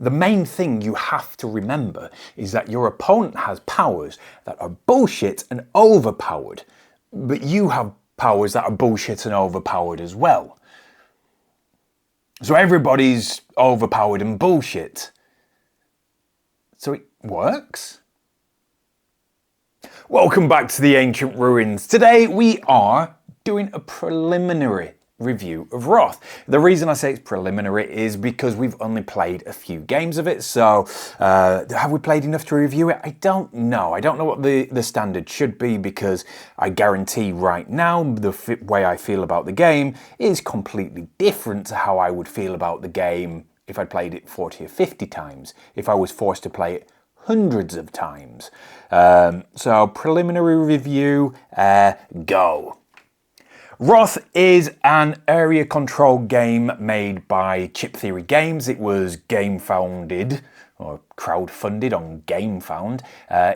The main thing you have to remember is that your opponent has powers that are bullshit and overpowered, but you have powers that are bullshit and overpowered as well. So everybody's overpowered and bullshit. So it works? Welcome back to the Ancient Ruins. Today we are doing a preliminary review of Wroth. The reason I say it's preliminary is because we've only played a few games of it, so have we played enough to review it? I don't know. I don't know what the standard should be, because I guarantee right now the way I feel about the game is completely different to how I would feel about the game if I played it 40 or 50 times, if I was forced to play it hundreds of times. So preliminary review, go. Roth is an area control game made by Chip Theory Games. It was game-founded, or crowdfunded on GameFound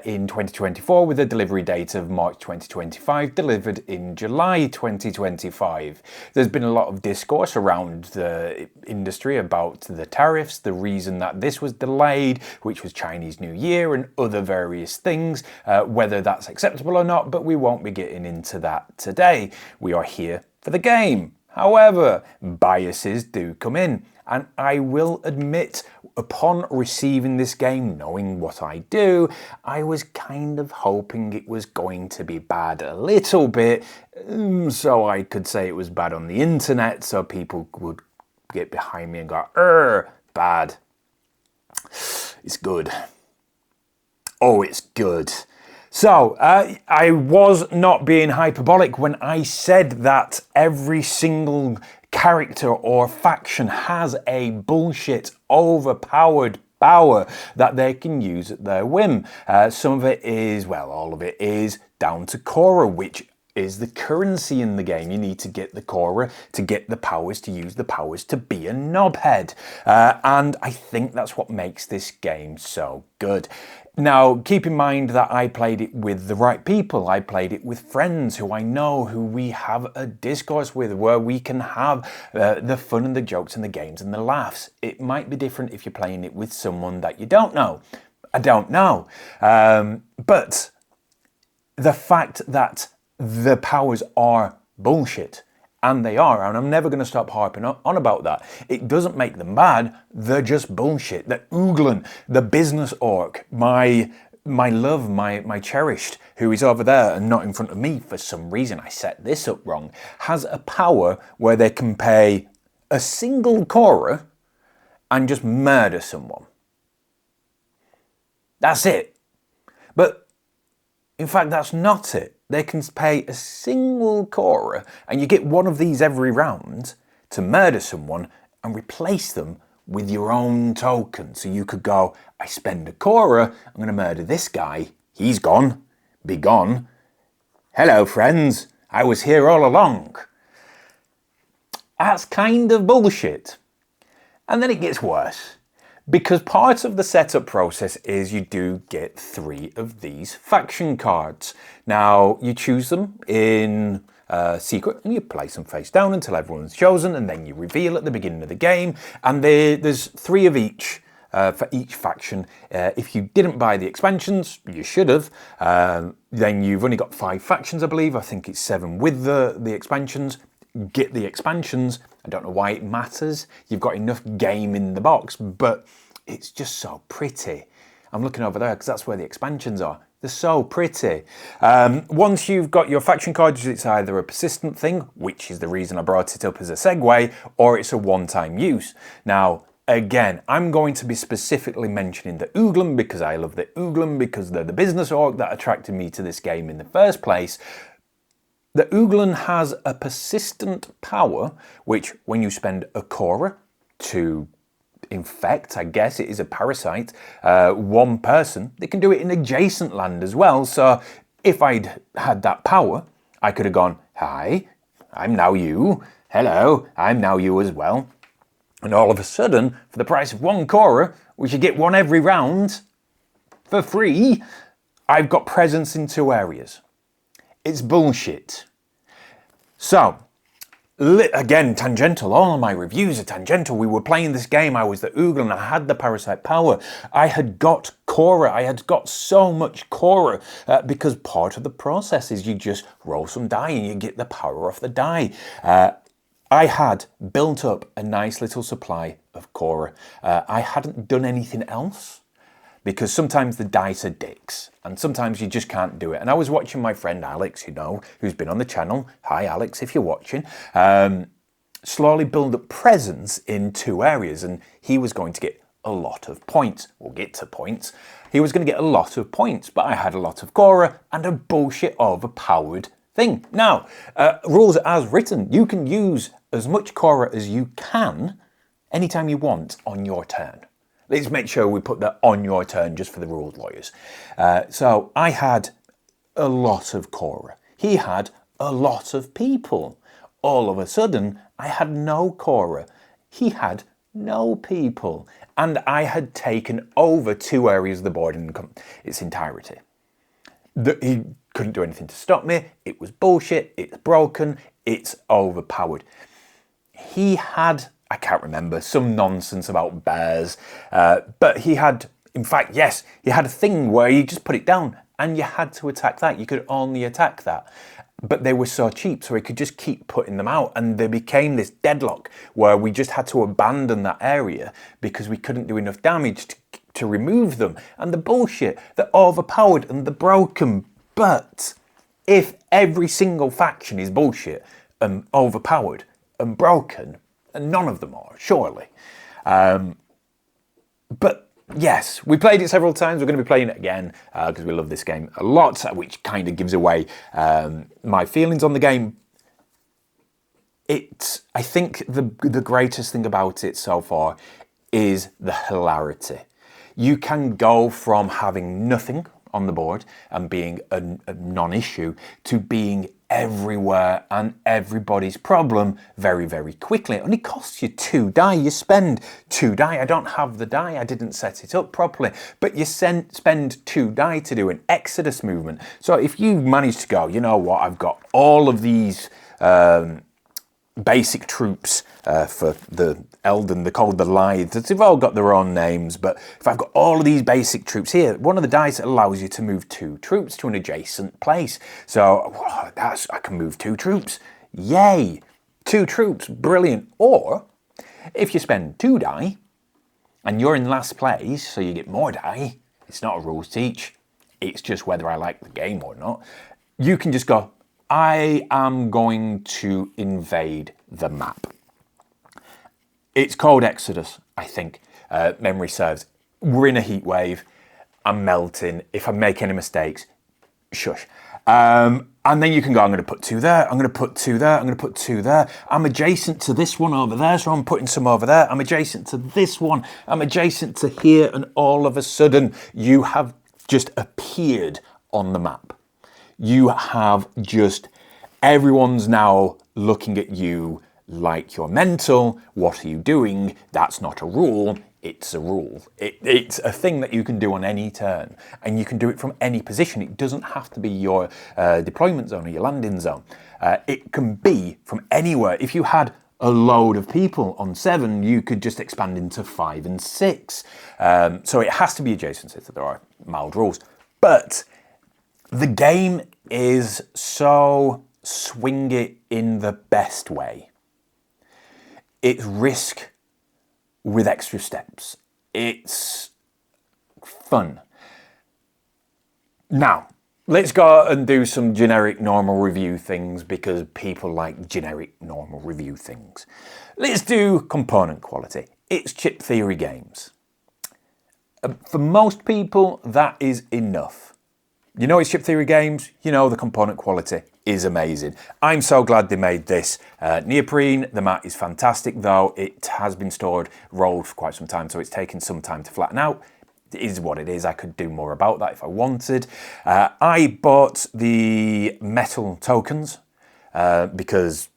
in 2024 with a delivery date of March 2025, delivered in July 2025. There's been a lot of discourse around the industry about the tariffs, the reason that this was delayed, which was Chinese New Year, and other various things, whether that's acceptable or not, but we won't be getting into that today. We are here for the game. However, biases do come in. And I will admit, upon receiving this game, knowing what I do, I was kind of hoping it was going to be bad a little bit, so I could say it was bad on the internet, so people would get behind me and go, bad. It's good. Oh, it's good. So, I was not being hyperbolic when I said that every single character or faction has a bullshit overpowered power that they can use at their whim. Some of it is, well, all of it is down to Cora, which is the currency in the game. You need to get the Cora to get the powers, to use the powers to be a knobhead. And I think that's what makes this game so good. Now, keep in mind that I played it with the right people. I played it with friends who I know, who we have a discourse with, where we can have the fun and the jokes and the games and the laughs. It might be different if you're playing it with someone that you don't know. I don't know. But the fact that the powers are bullshit, and they are, and I'm never going to stop harping on about that. It doesn't make them bad, they're just bullshit. The Uglan, the business orc, my love, my cherished, who is over there and not in front of me for some reason, I set this up wrong, has a power where they can pay a single Cora and just murder someone. That's it. But in fact, that's not it. They can pay a single Cora, and you get one of these every round, to murder someone and replace them with your own token. So you could go, I spend a Cora, I'm going to murder this guy. He's gone. Be gone. Hello, friends. I was here all along. That's kind of bullshit. And then it gets worse. Because part of the setup process is you do get 3 of these faction cards. Now, you choose them in secret and you place them face down until everyone's chosen, and then you reveal at the beginning of the game. And there's 3 of each for each faction. If you didn't buy the expansions, you should have. Then you've only got 5 factions, I believe. I think it's 7 with the expansions. Get the expansions. I don't know why it matters. You've got enough game in the box, but it's just so pretty. I'm looking over there because that's where the expansions are. They're so pretty. Once you've got your faction cards, it's either a persistent thing, which is the reason I brought it up as a segue, or it's a one-time use. Now, again, I'm going to be specifically mentioning the Uglan because I love the Uglan, because they're the business orc that attracted me to this game in the first place. The Uglan has a persistent power, which when you spend a Cora to infect, I guess it is a parasite, one person, they can do it in adjacent land as well. So if I'd had that power, I could have gone, hi, I'm now you. Hello, I'm now you as well. And all of a sudden, for the price of 1 Cora, which you get 1 every round for free, I've got presence in 2 areas. It's bullshit. So, Again, tangential. All of my reviews are tangential. We were playing this game. I was the Oogle and I had the parasite power. I had got Cora. I had got so much Cora because part of the process is you just roll some die and you get the power off the die. I had built up a nice little supply of Cora. I hadn't done anything else because sometimes the dice are dicks and sometimes you just can't do it. And I was watching my friend Alex, who's been on the channel. Hi Alex, if you're watching. Slowly build up presence in 2 areas and he was going to get a lot of points. We'll get to points. He was going to get a lot of points, but I had a lot of Cora and a bullshit overpowered thing. Now, rules as written, you can use as much Cora as you can anytime you want on your turn. Let's make sure we put that on your turn just for the rules lawyers. So I had a lot of Cora. He had a lot of people. All of a sudden, I had no Cora. He had no people. And I had taken over 2 areas of the board in its entirety. He couldn't do anything to stop me. It was bullshit. It's broken. It's overpowered. He had, I can't remember, some nonsense about bears. But he had, in fact, yes, he had a thing where you just put it down and you had to attack that. You could only attack that. But they were so cheap, so he could just keep putting them out. And there became this deadlock where we just had to abandon that area because we couldn't do enough damage to remove them. And the bullshit, the overpowered and the broken. But if every single faction is bullshit and overpowered and broken, and none of them are, surely. But yes, we played it several times. We're going to be playing it again because we love this game a lot, which kind of gives away my feelings on the game. I think the greatest thing about it so far is the hilarity. You can go from having nothing on the board and being a non-issue to being everywhere and everybody's problem very, very quickly. It only costs you 2 die. You spend 2 die. I don't have the die. I didn't set it up properly. But you spend 2 die to do an Exodus movement. So if you manage to go, you know what, I've got all of these basic troops for the Elden, they're called the Lithes. They've all got their own names, but if I've got all of these basic troops here, one of the dice allows you to move 2 troops to an adjacent place. So I can move 2 troops. Yay! 2 troops, brilliant. Or if you spend 2 die and you're in last place, so you get more die, it's not a rules teach, it's just whether I like the game or not, you can just go, I am going to invade the map. It's called Exodus, I think. Memory serves. We're in a heat wave. I'm melting. If I make any mistakes, shush. And then you can go, I'm going to put 2 there. I'm going to put 2 there. I'm going to put 2 there. I'm adjacent to this one over there, so I'm putting some over there. I'm adjacent to this one. I'm adjacent to here. And all of a sudden, you have just appeared on the map. You have just, everyone's now looking at you like you're mental. What are you doing? That's not a rule. It's a rule. It's a thing that you can do on any turn, and you can do it from any position. It doesn't have to be your deployment zone or your landing zone. It can be from anywhere. If you had a load of people on 7, you could just expand into 5 and 6. So it has to be adjacent, so there are mild rules. But the game is so swing it in the best way. It's risk with extra steps. It's fun. Now, let's go and do some generic normal review things because people like generic normal review things. Let's do component quality. It's chip theory games. For most people, that is enough. You know it's chip theory games, you know the component quality is amazing. I'm so glad they made this. Neoprene, the mat is fantastic, though it has been stored, rolled for quite some time, so it's taken some time to flatten out. It is what it is. I could do more about that if I wanted. I bought the metal tokens because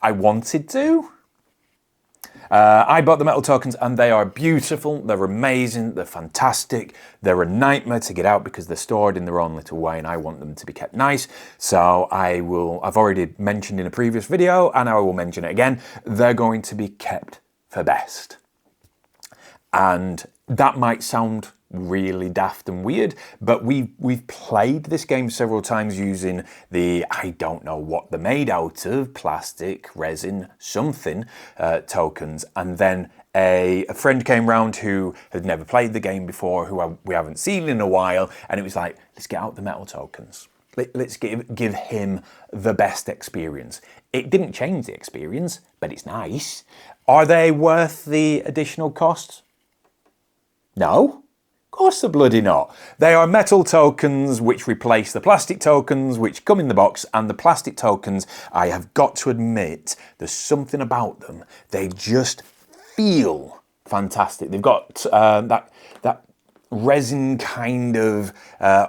I wanted to. I bought the metal tokens and they are beautiful, they're amazing, they're fantastic, they're a nightmare to get out because they're stored in their own little way and I want them to be kept nice. So I've already mentioned in a previous video and I will mention it again, they're going to be kept for best. And that might sound really daft and weird, but we've played this game several times using the, I don't know what they're made out of, plastic, resin, something, tokens, and then a friend came round who had never played the game before, who we haven't seen in a while, and it was like, let's get out the metal tokens. Let's give him the best experience. It didn't change the experience, but it's nice. Are they worth the additional costs? No. Of course they're bloody not. They are metal tokens which replace the plastic tokens which come in the box, and the plastic tokens, I have got to admit, there's something about them. They just feel fantastic. They've got that resin kind of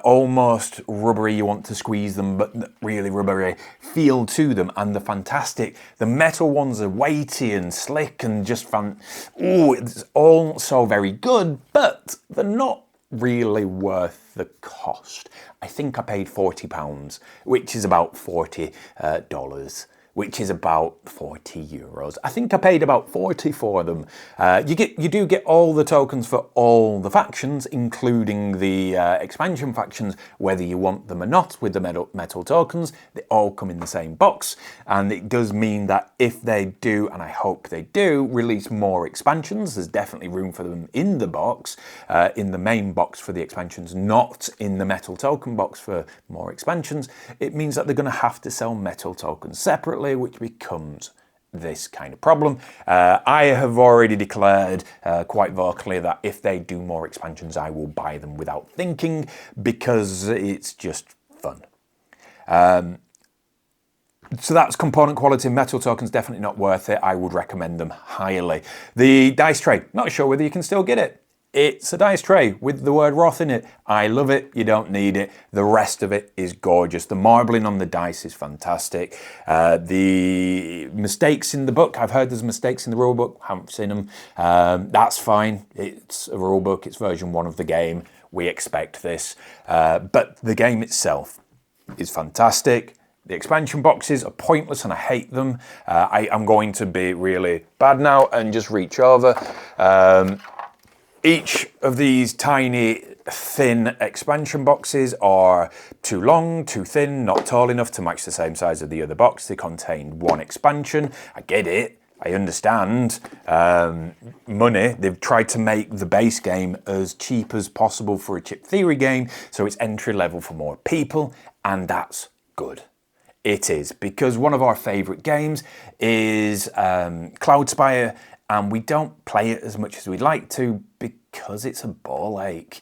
almost rubbery, you want to squeeze them, but really rubbery feel to them, and they're fantastic. The metal ones are weighty and slick and just fun. Oh, it's all so very good, but they're not really worth the cost. I think I paid £40, which is about $40, which is about 40 euros. I think I paid about 40 for them. You do get all the tokens for all the factions, including the expansion factions, whether you want them or not. With the metal tokens, they all come in the same box, and it does mean that if they do, and I hope they do, release more expansions, there's definitely room for them in the box, in the main box for the expansions, not in the metal token box for more expansions. It means that they're going to have to sell metal tokens separately, which becomes this kind of problem. I have already declared quite vocally that if they do more expansions, I will buy them without thinking, because it's just fun. So that's component quality. Metal tokens, definitely not worth it. I would recommend them highly. The dice tray, not sure whether you can still get it. It's a dice tray with the word Roth in it. I love it. You don't need it. The rest of it is gorgeous. The marbling on the dice is fantastic. The mistakes in the book, I've heard there's mistakes in the rule book. Haven't seen them. That's fine. It's a rule book. It's version 1 of the game. We expect this. But the game itself is fantastic. The expansion boxes are pointless and I hate them. I'm going to be really bad now and just reach over. Each of these tiny, thin expansion boxes are too long, too thin, not tall enough to match the same size of the other box. They contain 1 expansion. I get it. I understand. Money. They've tried to make the base game as cheap as possible for a chip theory game, so it's entry level for more people, and that's good. It is, because one of our favourite games is Cloudspire, and we don't play it as much as we'd like to because it's a ball ache.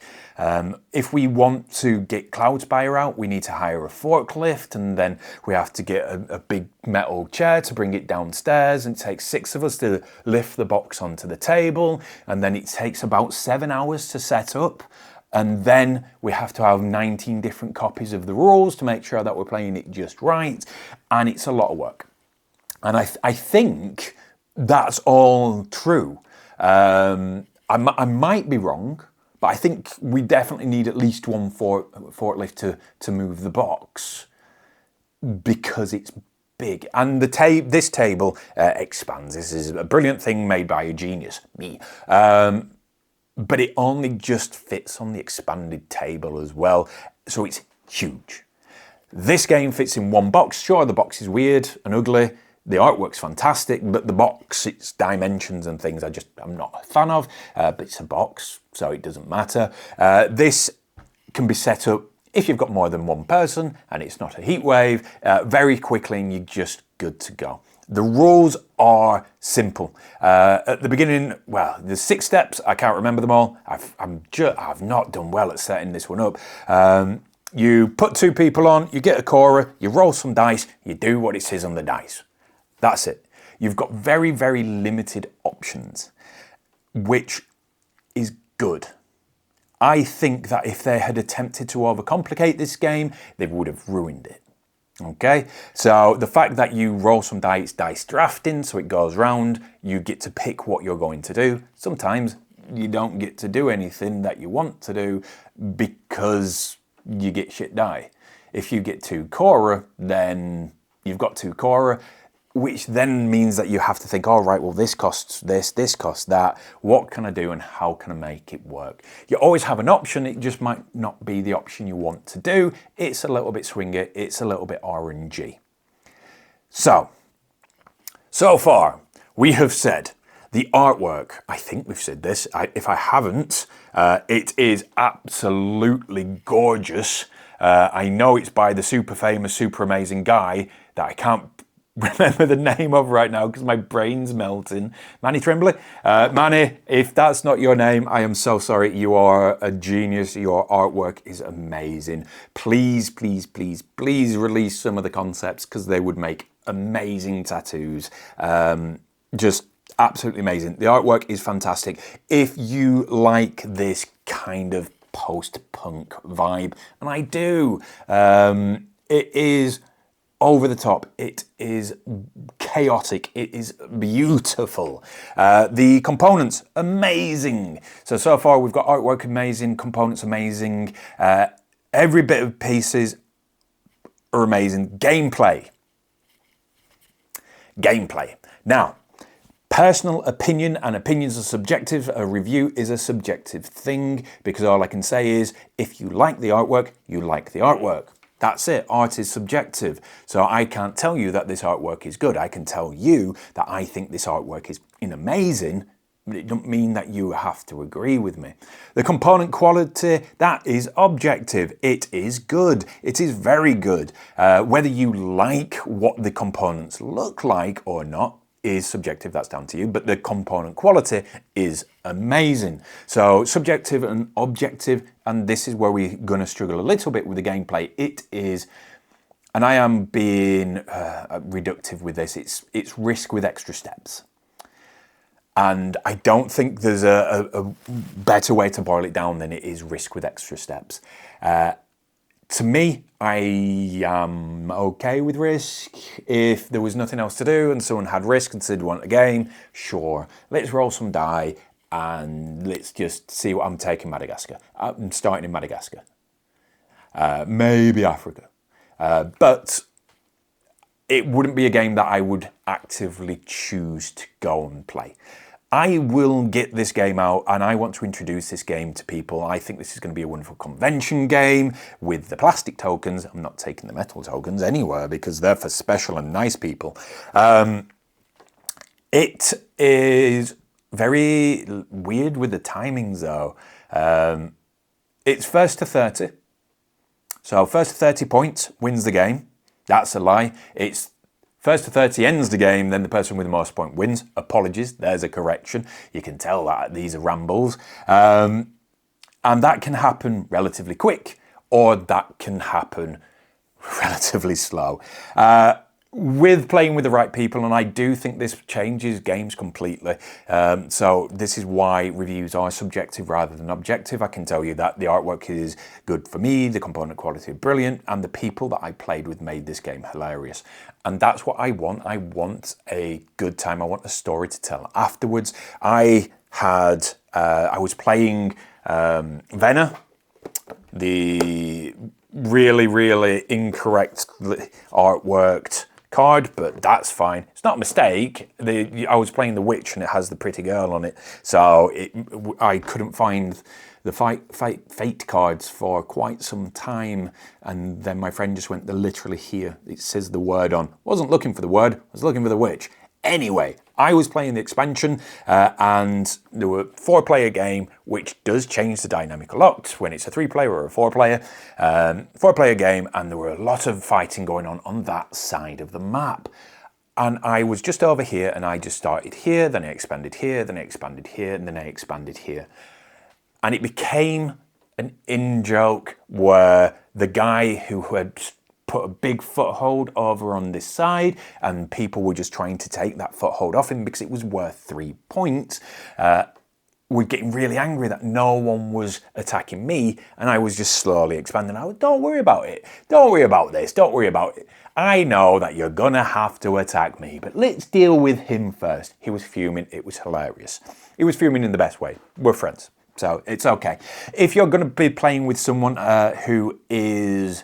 If we want to get Cloudspire out, we need to hire a forklift, and then we have to get a big metal chair to bring it downstairs, and it takes 6 of us to lift the box onto the table, and then it takes about 7 hours to set up. And then we have to have 19 different copies of the rules to make sure that we're playing it just right, and it's a lot of work. And I think that's all true. I might be wrong, but I think we definitely need at least 1 forklift to move the box, because it's big. And this table expands. This is a brilliant thing made by a genius, me. But it only just fits on the expanded table as well, so it's huge. This game fits in 1 box. Sure, the box is weird and ugly. The artwork's fantastic, but the box, its dimensions and things, I'm not a fan of, but it's a box, so it doesn't matter. This can be set up if you've got more than 1 person and it's not a heat wave, very quickly, and you're just good to go. The rules are simple. At the beginning, well, there's 6 steps. I can't remember them all. I've not done well at setting this one up. You put 2 people on, you get a caller, you roll some dice, you do what it says on the dice. That's it. You've got very, very limited options, which is good. I think that if they had attempted to overcomplicate this game, they would have ruined it. Okay, so the fact that you roll some dice, dice drafting, so it goes round, you get to pick what you're going to do. Sometimes you don't get to do anything that you want to do because you get shit die. If you get 2 Cora, then you've got 2 Cora, which then means that you have to think, all right, well, this costs this costs that. What can I do and how can I make it work? You always have an option. It just might not be the option you want to do. It's a little bit swinger. It's a little bit RNG. So far, we have said the artwork. I think we've said this. If I haven't, it is absolutely gorgeous. I know it's by the super famous, super amazing guy that I can't remember the name of right now because my brain's melting. Manny Tremblay. Manny, if that's not your name, I am so sorry. You are a genius. Your artwork is amazing. Please, please, please, please release some of the concepts because they would make amazing tattoos. Just absolutely amazing. The artwork is fantastic. If you like this kind of post-punk vibe, and I do, it is over the top, it is chaotic, it is beautiful. The components, amazing. So far we've got artwork amazing, components amazing, every bit of pieces are amazing. Gameplay. Now, personal opinion, and opinions are subjective. A review is a subjective thing because all I can say is if you like the artwork, you like the artwork. That's it. Art is subjective. So I can't tell you that this artwork is good. I can tell you that I think this artwork is amazing, but it doesn't mean that you have to agree with me. The component quality, that is objective. It is good. It is very good. Whether you like what the components look like or not is subjective, that's down to you, but the component quality is amazing. So subjective and objective, and this is where we're going to struggle a little bit with the gameplay. It is, and I am being reductive with this, it's risk with extra steps. And I don't think there's a better way to boil it down than it is risk with extra steps. To me, I am okay with risk. If there was nothing else to do and someone had risk and said want a game, sure, let's roll some die and let's just see what I'm taking Madagascar. I'm starting in Madagascar. Maybe Africa. But it wouldn't be a game that I would actively choose to go and play. I will get this game out and I want to introduce this game to people. I think this is going to be a wonderful convention game with the plastic tokens. I'm not taking the metal tokens anywhere because they're for special and nice people. It is very weird with the timings though. It's first to 30. So first to 30 points wins the game. That's a lie. It's first to 30 ends the game, then the person with the most point wins. Apologies, there's a correction. You can tell that these are rambles. And that can happen relatively quick, or that can happen relatively slow. With playing with the right people, and I do think this changes games completely. So this is why reviews are subjective rather than objective. I can tell you that the artwork is good for me, the component quality is brilliant, and the people that I played with made this game hilarious. And that's what I want. I want a good time. I want a story to tell afterwards. I was playing Venner, the really, really incorrect artworked card, but that's fine. It's not a mistake. I was playing The Witch and it has the pretty girl on it, so I couldn't find the fate cards for quite some time, and then my friend just went, they're literally here. It says the word on. Wasn't looking for the word, I was looking for The Witch. Anyway, I was playing the expansion and there were 4-player game, which does change the dynamic a lot when it's a 3-player or a 4-player. 4-player game, and there were a lot of fighting going on that side of the map. And I was just over here and I just started here, then I expanded here, then I expanded here, and then I expanded here. And it became an in-joke where the guy who had put a big foothold over on this side, and people were just trying to take that foothold off him because it was worth 3 points, were getting really angry that no one was attacking me and I was just slowly expanding. I was, don't worry about it. Don't worry about this. Don't worry about it. I know that you're gonna have to attack me, but let's deal with him first. He was fuming. It was hilarious. He was fuming in the best way. We're friends, so it's okay. If you're gonna be playing with someone who is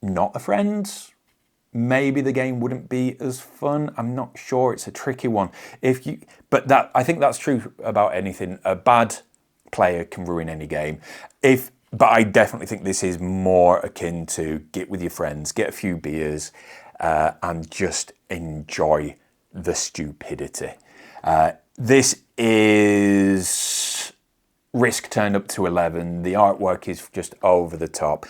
not a friend, maybe the game wouldn't be as fun. I'm not sure. It's a tricky one. But I think that's true about anything. A bad player can ruin any game. But I definitely think this is more akin to get with your friends, get a few beers, and just enjoy the stupidity. This is Risk turned up to 11. The artwork is just over the top.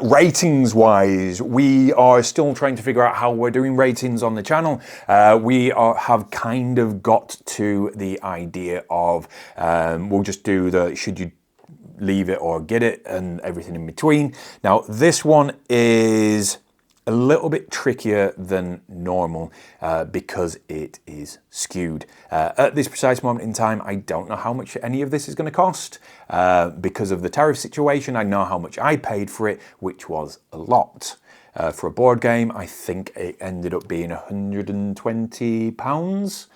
Ratings wise, we are still trying to figure out how we're doing ratings on the channel. We have kind of got to the idea of we'll just do the should you leave it or get it and everything in between. Now this one is a little bit trickier than normal because it is skewed. At this precise moment in time, I don't know how much any of this is going to cost. Because of the tariff situation, I know how much I paid for it, which was a lot. For a board game, I think it ended up being £120,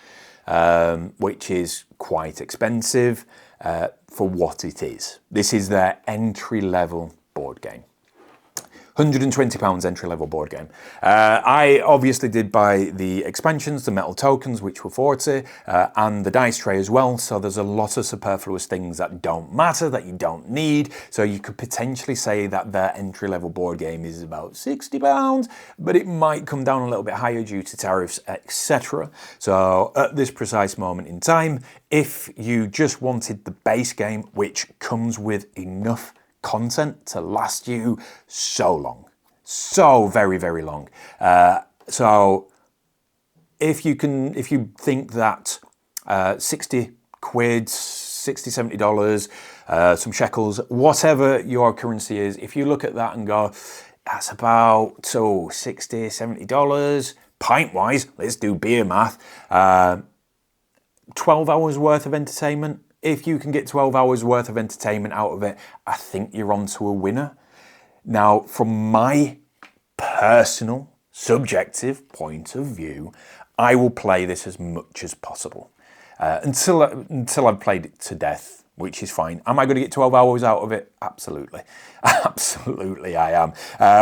which is quite expensive for what it is. This is their entry-level board game. £120 entry-level board game. I obviously did buy the expansions, the metal tokens, which were 40, and the dice tray as well, so there's a lot of superfluous things that don't matter, that you don't need, so you could potentially say that their entry-level board game is about £60, but it might come down a little bit higher due to tariffs, etc. So at this precise moment in time, if you just wanted the base game, which comes with enough content to last you so long, so very, very long. So if you think that 60 quid, $60, $70, some shekels, whatever your currency is, if you look at that and go, that's about $60, $70, pint-wise, let's do beer math, 12 hours worth of entertainment. If you can get 12 hours worth of entertainment out of it, I think you're on to a winner. Now, from my personal, subjective point of view, I will play this as much as possible until I've played it to death, which is fine. Am I going to get 12 hours out of it? Absolutely. Absolutely I am.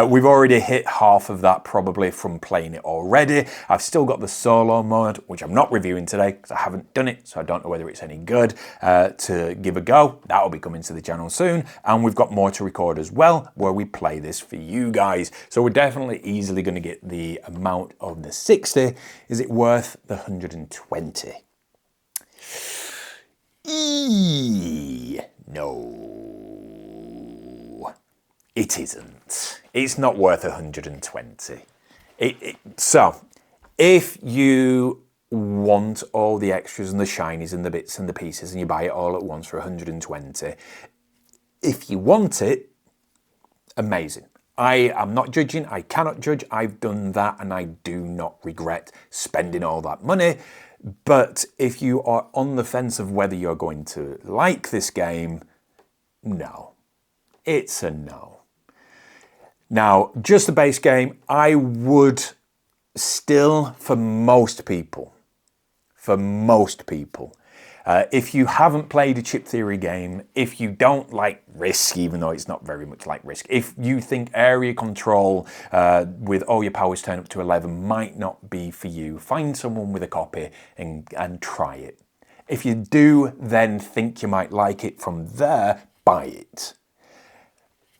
We've already hit half of that probably from playing it already. I've still got the solo mode, which I'm not reviewing today because I haven't done it, so I don't know whether it's any good to give a go. That'll be coming to the channel soon. And we've got more to record as well, where we play this for you guys. So we're definitely easily going to get the amount of the 60. Is it worth the 120? No, it isn't. It's not worth 120. So, if you want all the extras and the shinies and the bits and the pieces and you buy it all at once for 120, if you want it, amazing. I am not judging, I cannot judge, I've done that and I do not regret spending all that money. But if you are on the fence of whether you're going to like this game, no. It's a no. Now, just the base game, I would still, for most people, if you haven't played a chip theory game, if you don't like Risk, even though it's not very much like Risk, if you think area control with all your powers turned up to 11 might not be for you, find someone with a copy and try it. If you do then think you might like it from there, buy it.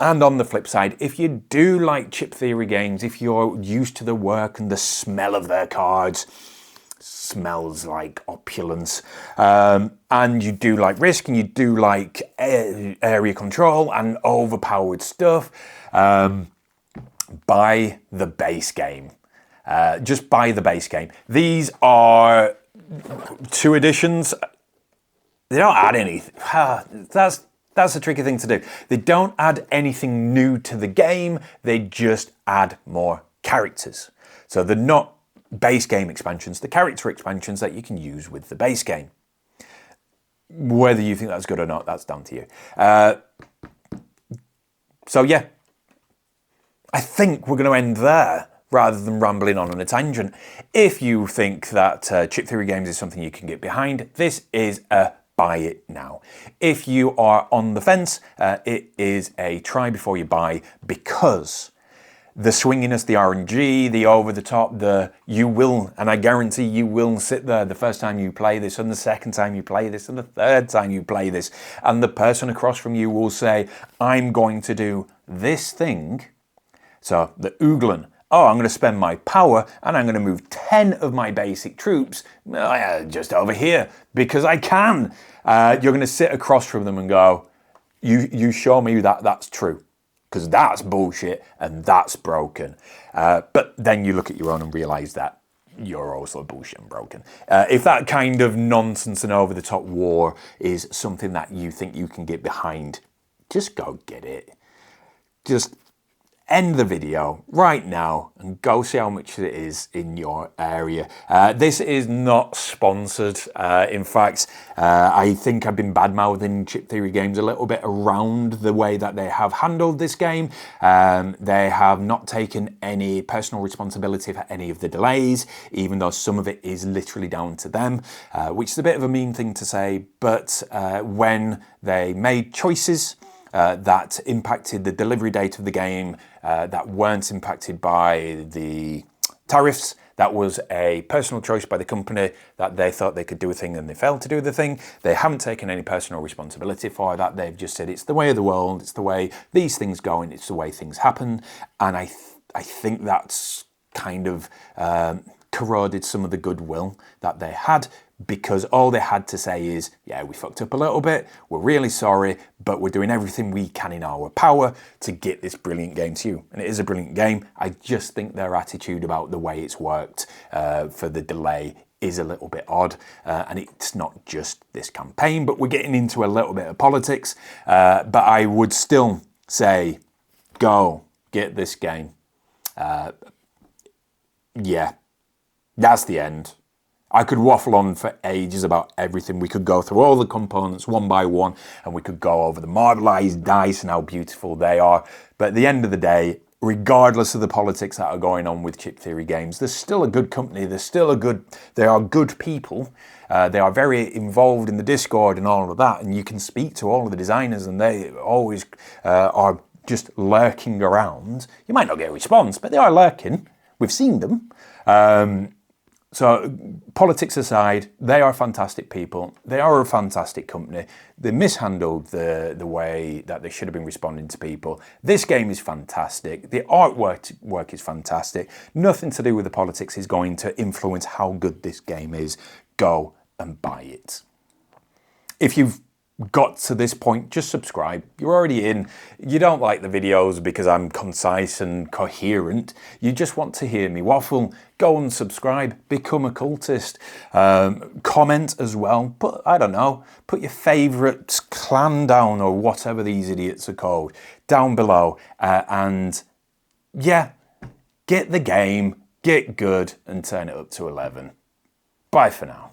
And on the flip side, if you do like chip theory games, if you're used to the work and the smell of their cards, smells like opulence, and you do like Risk and you do like area control and overpowered stuff, buy the base game. Just buy the base game. These are 2 editions. They don't add anything. That's a tricky thing to do. They don't add anything new to the game. They just add more characters. So they're not base game expansions, the character expansions that you can use with the base game. Whether you think that's good or not, that's down to you. So yeah, I think we're going to end there rather than rambling on a tangent. If you think that Chip Theory Games is something you can get behind, this is a buy it now. If you are on the fence, it is a try before you buy, because the swinginess, the RNG, the over the top, you will, and I guarantee you will sit there the first time you play this, and the second time you play this, and the third time you play this, and the person across from you will say, I'm going to do this thing. So the Ooglan, oh, I'm going to spend my power and I'm going to move 10 of my basic troops just over here because I can. You're going to sit across from them and go, you show me that that's true, because that's bullshit and that's broken. But then you look at your own and realize that you're also bullshit and broken. If that kind of nonsense and over-the-top war is something that you think you can get behind, just go get it. Just end the video right now and go see how much it is in your area. This is not sponsored. In fact, I think I've been bad-mouthing Chip Theory Games a little bit around the way that they have handled this game. They have not taken any personal responsibility for any of the delays, even though some of it is literally down to them, which is a bit of a mean thing to say, but when they made choices that impacted the delivery date of the game, that weren't impacted by the tariffs. That was a personal choice by the company that they thought they could do a thing and they failed to do the thing. They haven't taken any personal responsibility for that. They've just said it's the way of the world, it's the way these things go, and it's the way things happen. And I think that's kind of corroded some of the goodwill that they had, because all they had to say is, yeah, we fucked up a little bit, we're really sorry, but we're doing everything we can in our power to get this brilliant game to you. And it is a brilliant game. I just think their attitude about the way it's worked for the delay is a little bit odd. And it's not just this campaign, but we're getting into a little bit of politics. But I would still say, go get this game. Yeah, that's the end. I could waffle on for ages about everything. We could go through all the components one by one, and we could go over the marbleized dice and how beautiful they are. But at the end of the day, regardless of the politics that are going on with Chip Theory Games, they're still a good company. They are good people. They are very involved in the Discord and all of that, and you can speak to all of the designers, and they always are just lurking around. You might not get a response, but they are lurking. We've seen them. So politics aside, they are fantastic people. They are a fantastic company. They mishandled the way that they should have been responding to people. This game is fantastic. The artwork is fantastic. Nothing to do with the politics is going to influence how good this game is. Go and buy it. If you've got to this point, just subscribe. You're already in. You don't like the videos because I'm concise and coherent. You just want to hear me waffle. Go and subscribe. Become a cultist. Comment as well. Put your favourite clan down, or whatever these idiots are called, down below. And yeah, get the game, get good, and turn it up to 11. Bye for now.